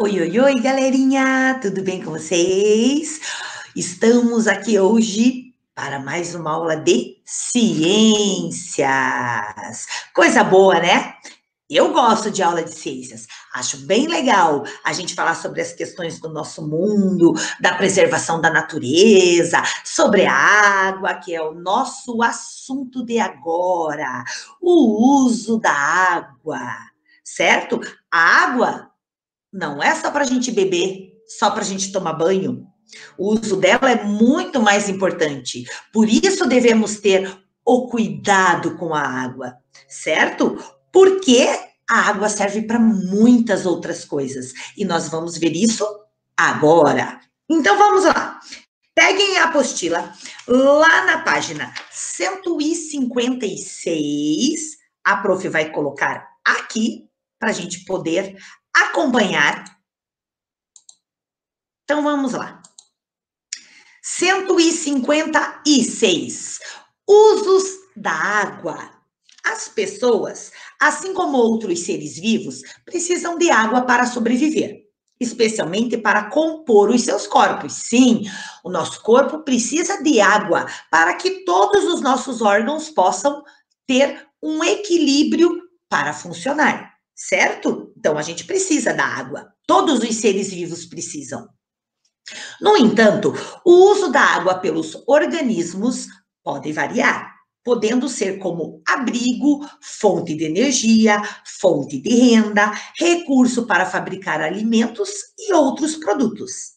Oi, oi, oi, galerinha! Tudo bem com vocês? Estamos aqui hoje para mais uma aula de ciências. Coisa boa, né? Eu gosto de aula de ciências. Acho bem legal a gente falar sobre as questões do nosso mundo, da preservação da natureza, sobre a água, que é o nosso assunto de agora, o uso da água, certo? A água não é só para a gente beber, só para a gente tomar banho. O uso dela é muito mais importante. Por isso devemos ter o cuidado com a água, certo? Porque a água serve para muitas outras coisas. E nós vamos ver isso agora. Então vamos lá. Peguem a apostila lá na página 156. A prof vai colocar aqui para a gente poder acompanhar. Então vamos lá. 156. Usos da água. As pessoas, assim como outros seres vivos, precisam de água para sobreviver, especialmente para compor os seus corpos. Sim, o nosso corpo precisa de água para que todos os nossos órgãos possam ter um equilíbrio para funcionar, certo? Então a gente precisa da água. Todos os seres vivos precisam. No entanto, o uso da água pelos organismos pode variar, podendo ser como abrigo, fonte de energia, fonte de renda, recurso para fabricar alimentos e outros produtos.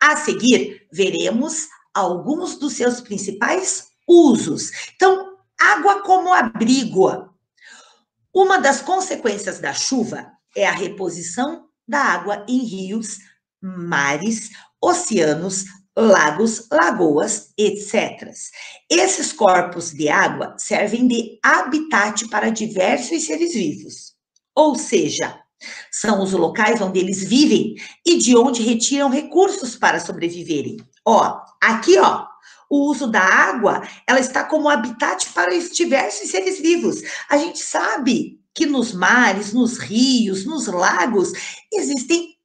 A seguir, veremos alguns dos seus principais usos. Então, água como abrigo. Uma das consequências da chuva é a reposição da água em rios, mares, oceanos, lagos, lagoas, etc. Esses corpos de água servem de habitat para diversos seres vivos. Ou seja, são os locais onde eles vivem e de onde retiram recursos para sobreviverem. Ó, aqui, ó, o uso da água, ela está como habitat para os diversos seres vivos. A gente sabe que nos mares, nos rios, nos lagos, existem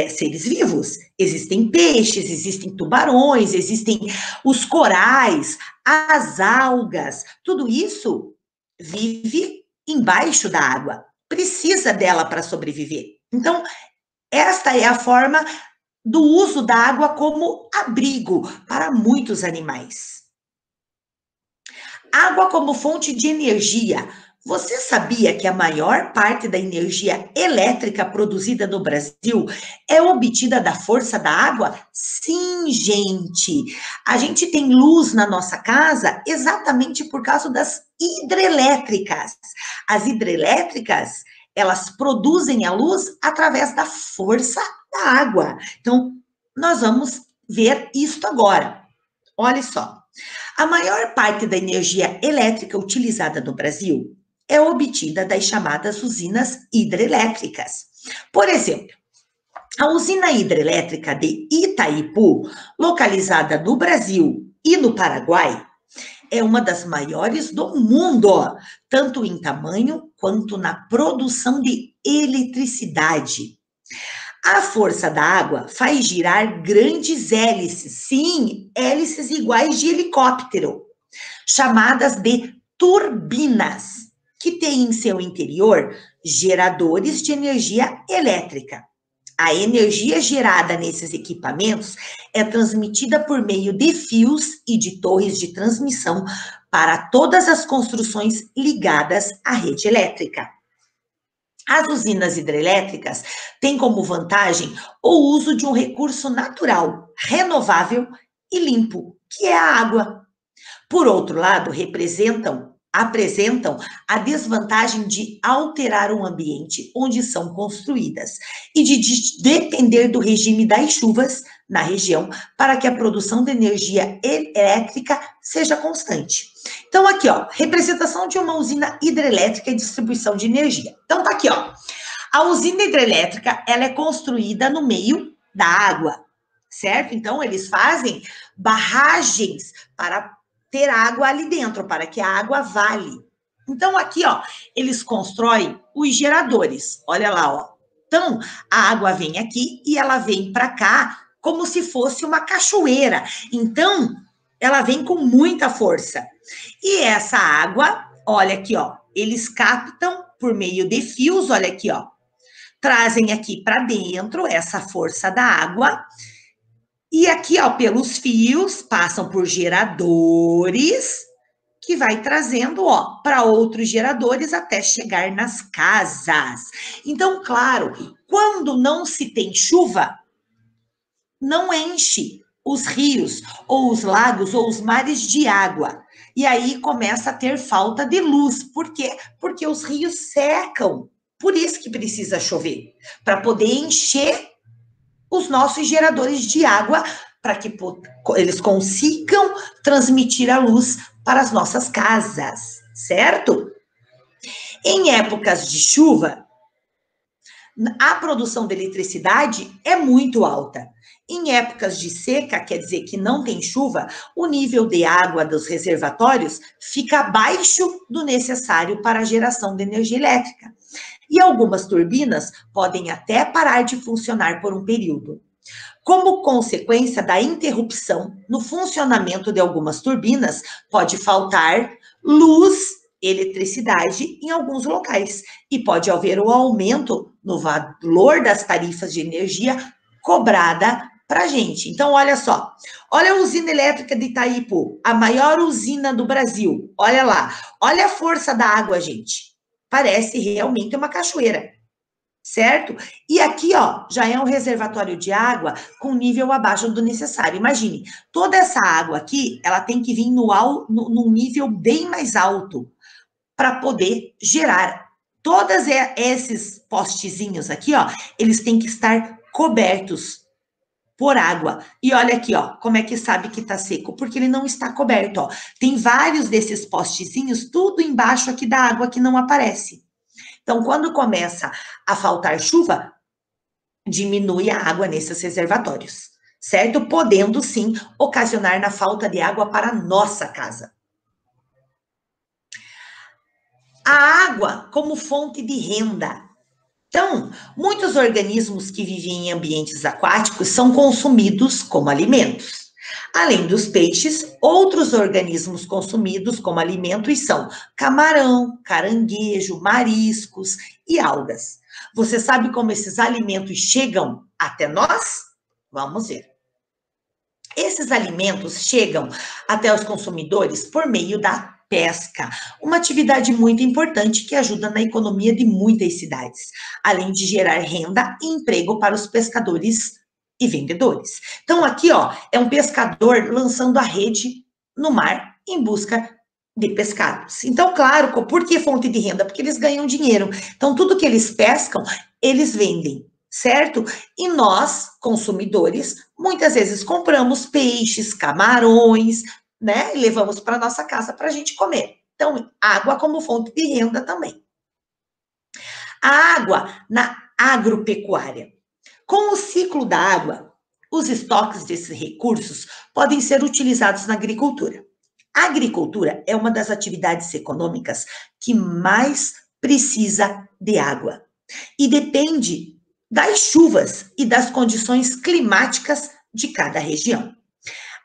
seres vivos. Existem peixes, existem tubarões, existem os corais, as algas. Tudo isso vive embaixo da água. Precisa dela para sobreviver. Então, esta é a forma do uso da água como abrigo para muitos animais. Água como fonte de energia. Você sabia que a maior parte da energia elétrica produzida no Brasil é obtida da força da água? Sim, gente. A gente tem luz na nossa casa exatamente por causa das hidrelétricas. As hidrelétricas, elas produzem a luz através da força da água. Então, nós vamos ver isto agora. Olha só. A maior parte da energia elétrica utilizada no Brasil é obtida das chamadas usinas hidrelétricas. Por exemplo, a usina hidrelétrica de Itaipu, localizada no Brasil e no Paraguai, é uma das maiores do mundo, tanto em tamanho quanto na produção de eletricidade. A força da água faz girar grandes hélices, sim, hélices iguais de helicóptero, chamadas de turbinas, que têm em seu interior geradores de energia elétrica. A energia gerada nesses equipamentos é transmitida por meio de fios e de torres de transmissão para todas as construções ligadas à rede elétrica. As usinas hidrelétricas têm como vantagem o uso de um recurso natural, renovável e limpo, que é a água. Por outro lado, apresentam a desvantagem de alterar o ambiente onde são construídas e de depender do regime das chuvas na região para que a produção de energia elétrica seja constante. Então, aqui, ó, representação de uma usina hidrelétrica e distribuição de energia. Então, tá aqui, ó. A usina hidrelétrica, ela é construída no meio da água, certo? Então, eles fazem barragens para ter água ali dentro, para que a água vale. Então, aqui, ó, eles constroem os geradores. Olha lá, ó. Então, a água vem aqui e ela vem para cá como se fosse uma cachoeira. Então, ela vem com muita força. E essa água, olha aqui, ó, eles captam por meio de fios, olha aqui, ó, trazem aqui para dentro essa força da água. E aqui, ó, pelos fios, passam por geradores, que vai trazendo, ó, para outros geradores até chegar nas casas. Então, claro, quando não se tem chuva, não enche os rios, ou os lagos, ou os mares de água. E aí começa a ter falta de luz. Por quê? Porque os rios secam. Por isso que precisa chover, para poder encher os nossos geradores de água, para que eles consigam transmitir a luz para as nossas casas, certo? Em épocas de chuva, a produção de eletricidade é muito alta. Em épocas de seca, quer dizer que não tem chuva, o nível de água dos reservatórios fica abaixo do necessário para a geração de energia elétrica. E algumas turbinas podem até parar de funcionar por um período. Como consequência da interrupção no funcionamento de algumas turbinas, pode faltar luz, eletricidade em alguns locais e pode haver um aumento no valor das tarifas de energia cobrada para a gente. Então, olha só, olha a usina elétrica de Itaipu, a maior usina do Brasil, olha lá, olha a força da água, gente, parece realmente uma cachoeira. Certo? E aqui, ó, já é um reservatório de água com nível abaixo do necessário. Imagine, toda essa água aqui, ela tem que vir num nível bem mais alto para poder gerar. Todos esses postezinhos aqui, ó, eles têm que estar cobertos por água. E olha aqui, ó, como é que sabe que tá seco? Porque ele não está coberto, ó. Tem vários desses postezinhos, tudo embaixo aqui da água que não aparece. Então, quando começa a faltar chuva, diminui a água nesses reservatórios, certo? Podendo, sim, ocasionar na falta de água para a nossa casa. A água como fonte de renda. Então, muitos organismos que vivem em ambientes aquáticos são consumidos como alimentos. Além dos peixes, outros organismos consumidos como alimentos são camarão, caranguejo, mariscos e algas. Você sabe como esses alimentos chegam até nós? Vamos ver. Esses alimentos chegam até os consumidores por meio da pesca, uma atividade muito importante que ajuda na economia de muitas cidades, além de gerar renda e emprego para os pescadores e vendedores. Então, aqui, ó, é um pescador lançando a rede no mar em busca de pescados. Então, claro, por que fonte de renda? Porque eles ganham dinheiro. Então, tudo que eles pescam, eles vendem, certo? E nós, consumidores, muitas vezes compramos peixes, camarões, né? E levamos para nossa casa para a gente comer. Então, água como fonte de renda também. A água na agropecuária. Com o ciclo da água, os estoques desses recursos podem ser utilizados na agricultura. A agricultura é uma das atividades econômicas que mais precisa de água e depende das chuvas e das condições climáticas de cada região.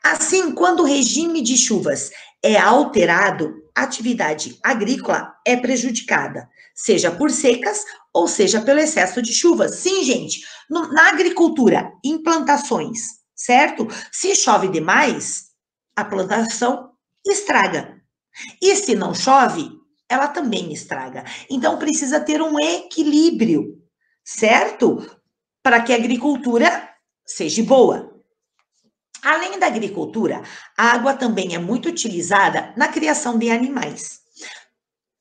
Assim, quando o regime de chuvas é alterado, a atividade agrícola é prejudicada, seja por secas ou seja pelo excesso de chuvas. Sim, gente, na agricultura, em plantações, certo? Se chove demais, a plantação estraga. E se não chove, ela também estraga. Então, precisa ter um equilíbrio, certo? Para que a agricultura seja boa. Além da agricultura, a água também é muito utilizada na criação de animais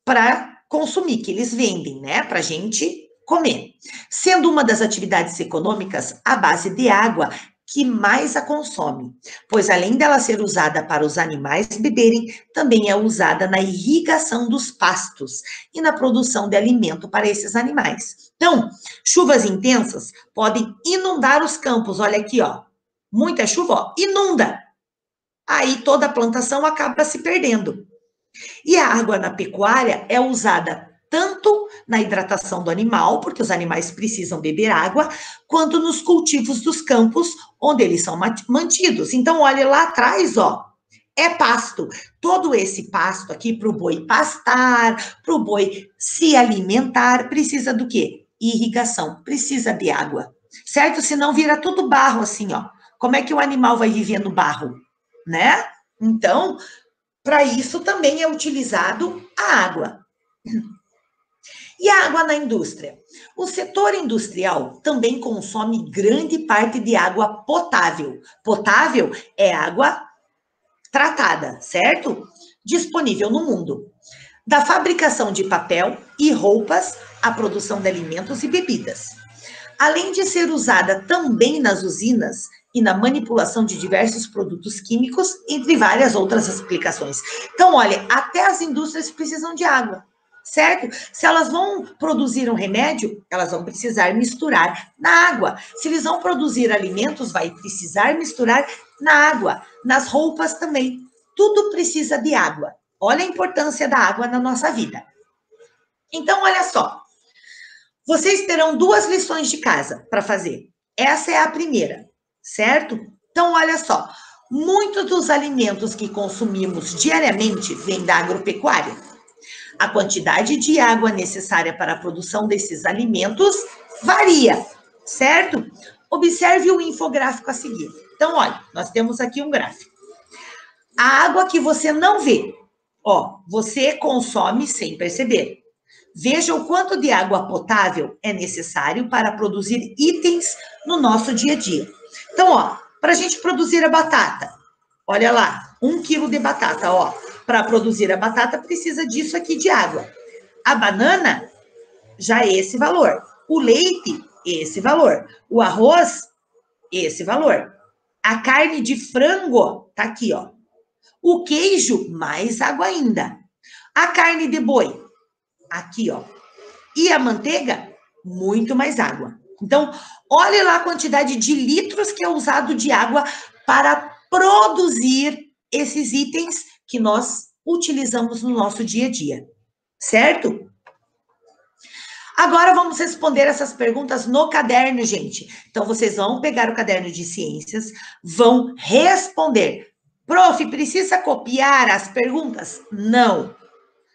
para consumir, que eles vendem, né? Para a gente comer. Sendo uma das atividades econômicas à base de água que mais a consome, pois além dela ser usada para os animais beberem, também é usada na irrigação dos pastos e na produção de alimento para esses animais. Então, chuvas intensas podem inundar os campos, olha aqui, ó. Muita chuva, ó, inunda. Aí toda a plantação acaba se perdendo. E a água na pecuária é usada tanto na hidratação do animal, porque os animais precisam beber água, quanto nos cultivos dos campos onde eles são mantidos. Então, olha lá atrás, ó, é pasto. Todo esse pasto aqui para o boi pastar, para o boi se alimentar, precisa do quê? Irrigação, precisa de água, certo? Senão vira tudo barro assim, ó. Como é que o animal vai viver no barro, né? Então, para isso também é utilizado a água. E a água na indústria? O setor industrial também consome grande parte de água potável. Potável é água tratada, certo? Disponível no mundo. Da fabricação de papel e roupas à produção de alimentos e bebidas. Além de ser usada também nas usinas e na manipulação de diversos produtos químicos, entre várias outras aplicações. Então, olha, até as indústrias precisam de água, certo? Se elas vão produzir um remédio, elas vão precisar misturar na água. Se eles vão produzir alimentos, vai precisar misturar na água. Nas roupas também. Tudo precisa de água. Olha a importância da água na nossa vida. Então, olha só. Vocês terão duas lições de casa para fazer. Essa é a primeira, certo? Então, olha só. Muitos dos alimentos que consumimos diariamente vêm da agropecuária. A quantidade de água necessária para a produção desses alimentos varia, certo? Observe o infográfico a seguir. Então, olha, nós temos aqui um gráfico. A água que você não vê, ó, você consome sem perceber. Veja o quanto de água potável é necessário para produzir itens no nosso dia a dia. Então, ó, para a gente produzir a batata, olha lá, 1 quilo de batata, ó. Para produzir a batata precisa disso aqui de água. A banana, já é esse valor. O leite, esse valor. O arroz, esse valor. A carne de frango, tá aqui, ó. O queijo, mais água ainda. A carne de boi, aqui, ó. E a manteiga, muito mais água. Então, olhe lá a quantidade de litros que é usado de água para produzir esses itens que nós utilizamos no nosso dia a dia, certo? Agora vamos responder essas perguntas no caderno, gente. Então, vocês vão pegar o caderno de ciências, vão responder. Prof, precisa copiar as perguntas? Não,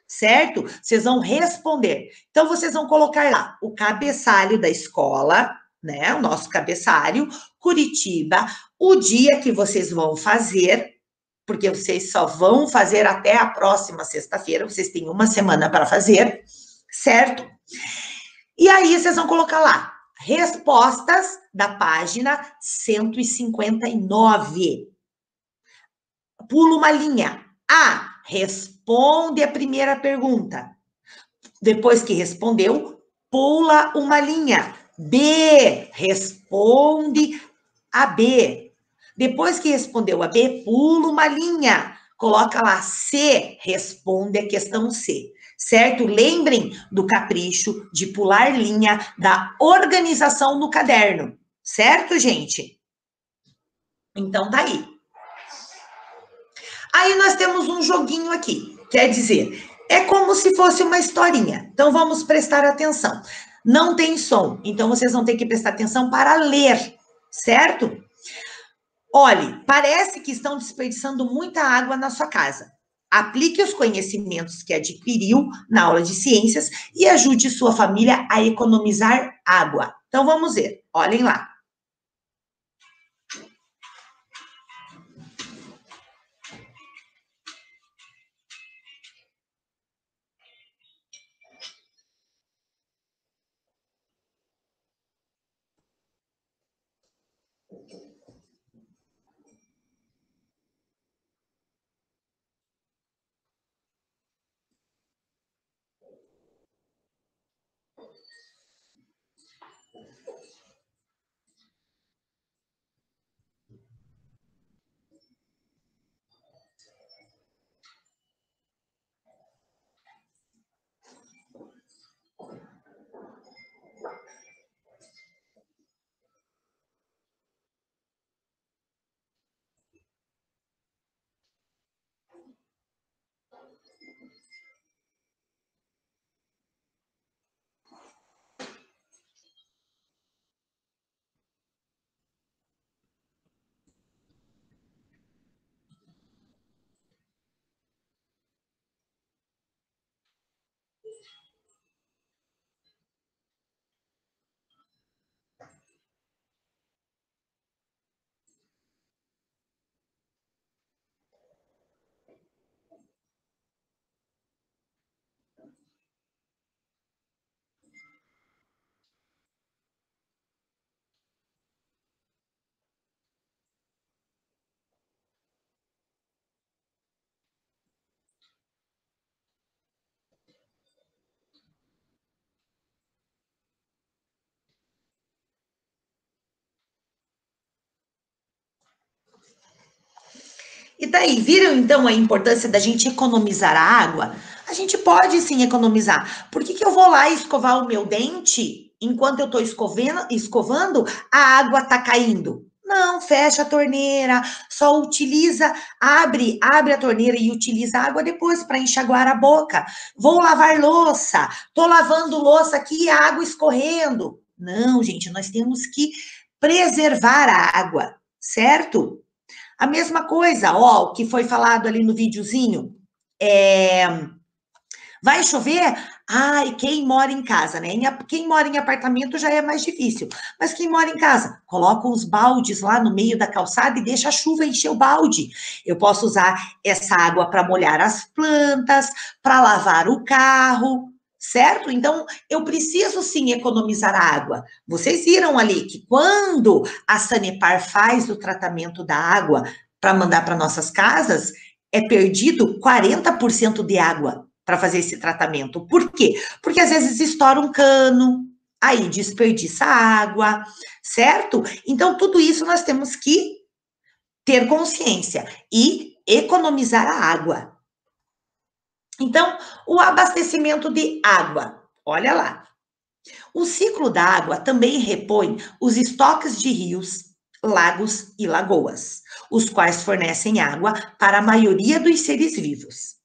certo? Vocês vão responder. Então, vocês vão colocar lá o cabeçalho da escola, né? O nosso cabeçalho, Curitiba, o dia que vocês vão fazer, porque vocês só vão fazer até a próxima sexta-feira, vocês têm uma semana para fazer, certo? E aí, vocês vão colocar lá, respostas da página 159. Pula uma linha. A, responde a primeira pergunta. Depois que respondeu, pula uma linha. B, responde a B. Depois que respondeu a B, pula uma linha. Coloca lá C, responde a questão C. Certo? Lembrem do capricho de pular linha da organização no caderno. Certo, gente? Então, tá aí. Aí nós temos um joguinho aqui. Quer dizer, é como se fosse uma historinha. Então, vamos prestar atenção. Não tem som, então vocês vão ter que prestar atenção para ler, certo? Olhe, parece que estão desperdiçando muita água na sua casa. Aplique os conhecimentos que adquiriu na aula de ciências e ajude sua família a economizar água. Então, vamos ver. Olhem lá. E daí, viram então a importância da gente economizar a água? A gente pode sim economizar. Por que que eu vou lá escovar o meu dente enquanto eu estou escovando, a água está caindo? Não, fecha a torneira, só utiliza, abre a torneira e utiliza a água depois para enxaguar a boca. Vou lavar louça, tô lavando louça aqui e a água escorrendo. Não, gente, nós temos que preservar a água, certo? A mesma coisa, ó, o que foi falado ali no videozinho, é, vai chover? Ai, quem mora em casa, né? Quem mora em apartamento já é mais difícil. Mas quem mora em casa, coloca os baldes lá no meio da calçada e deixa a chuva encher o balde. Eu posso usar essa água para molhar as plantas, para lavar o carro, certo? Então, eu preciso sim economizar a água. Vocês viram ali que quando a Sanepar faz o tratamento da água para mandar para nossas casas, é perdido 40% de água para fazer esse tratamento. Por quê? Porque às vezes estoura um cano, aí desperdiça água, certo? Então, tudo isso nós temos que ter consciência e economizar a água. Então, o abastecimento de água, olha lá. O ciclo da água também repõe os estoques de rios, lagos e lagoas, os quais fornecem água para a maioria dos seres vivos.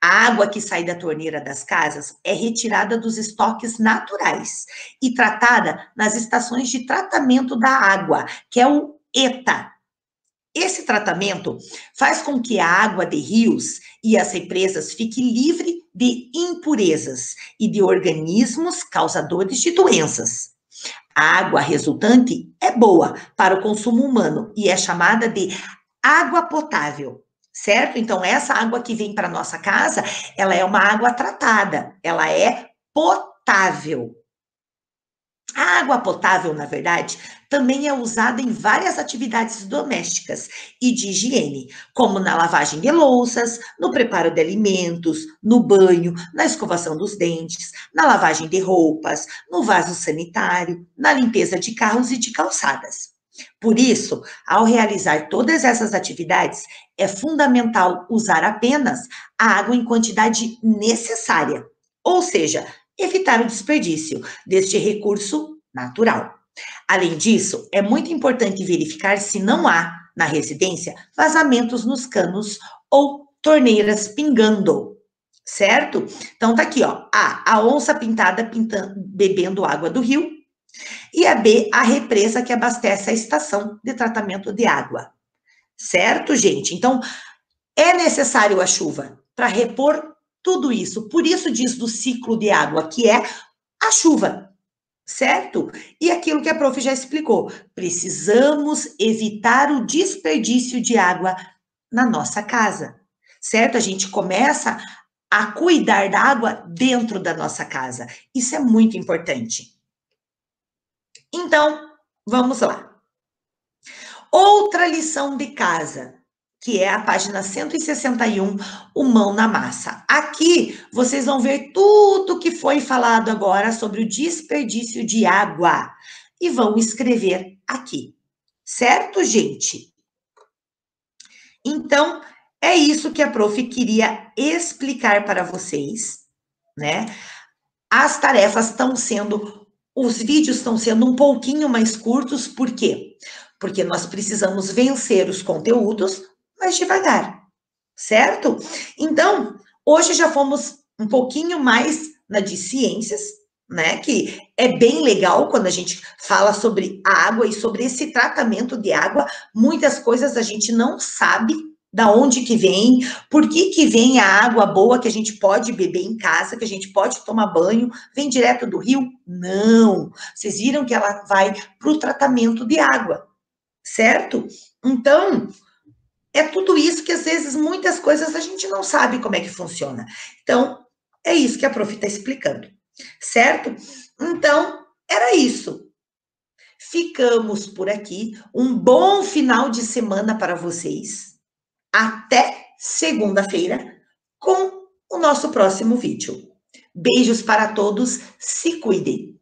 A água que sai da torneira das casas é retirada dos estoques naturais e tratada nas estações de tratamento da água, que é o ETA. Esse tratamento faz com que a água de rios e as represas fique livre de impurezas e de organismos causadores de doenças. A água resultante é boa para o consumo humano e é chamada de água potável, certo? Então, essa água que vem para nossa casa, ela é uma água tratada, ela é potável. A água potável, na verdade, também é usada em várias atividades domésticas e de higiene, como na lavagem de louças, no preparo de alimentos, no banho, na escovação dos dentes, na lavagem de roupas, no vaso sanitário, na limpeza de carros e de calçadas. Por isso, ao realizar todas essas atividades, é fundamental usar apenas a água em quantidade necessária, ou seja, evitar o desperdício deste recurso natural. Além disso, é muito importante verificar se não há, na residência, vazamentos nos canos ou torneiras pingando, certo? Então tá aqui, ó, a onça pintada bebendo água do rio e a B, a represa que abastece a estação de tratamento de água, certo, gente? Então, é necessário a chuva para repor tudo isso. Por isso diz do ciclo de água, que é a chuva, certo? E aquilo que a prof já explicou, precisamos evitar o desperdício de água na nossa casa, certo? A gente começa a cuidar da água dentro da nossa casa. Isso é muito importante. Então, vamos lá. Outra lição de casa, que é a página 161, o Mão na Massa. Aqui vocês vão ver tudo que foi falado agora sobre o desperdício de água e vão escrever aqui. Certo, gente? Então, é isso que a prof queria explicar para vocês, né? As tarefas estão sendo, os vídeos estão sendo um pouquinho mais curtos, por quê? Porque nós precisamos vencer os conteúdos, mas devagar, certo? Então, hoje já fomos um pouquinho mais na de ciências, né? Que é bem legal quando a gente fala sobre a água e sobre esse tratamento de água. Muitas coisas a gente não sabe da onde que vem, por que que vem a água boa que a gente pode beber em casa, que a gente pode tomar banho, vem direto do rio? Não. Vocês viram que ela vai para o tratamento de água, certo? Então, é tudo isso que às vezes muitas coisas a gente não sabe como é que funciona. Então, é isso que a prof está explicando, certo? Então, era isso. Ficamos por aqui. Um bom final de semana para vocês. Até segunda-feira com o nosso próximo vídeo. Beijos para todos, se cuidem.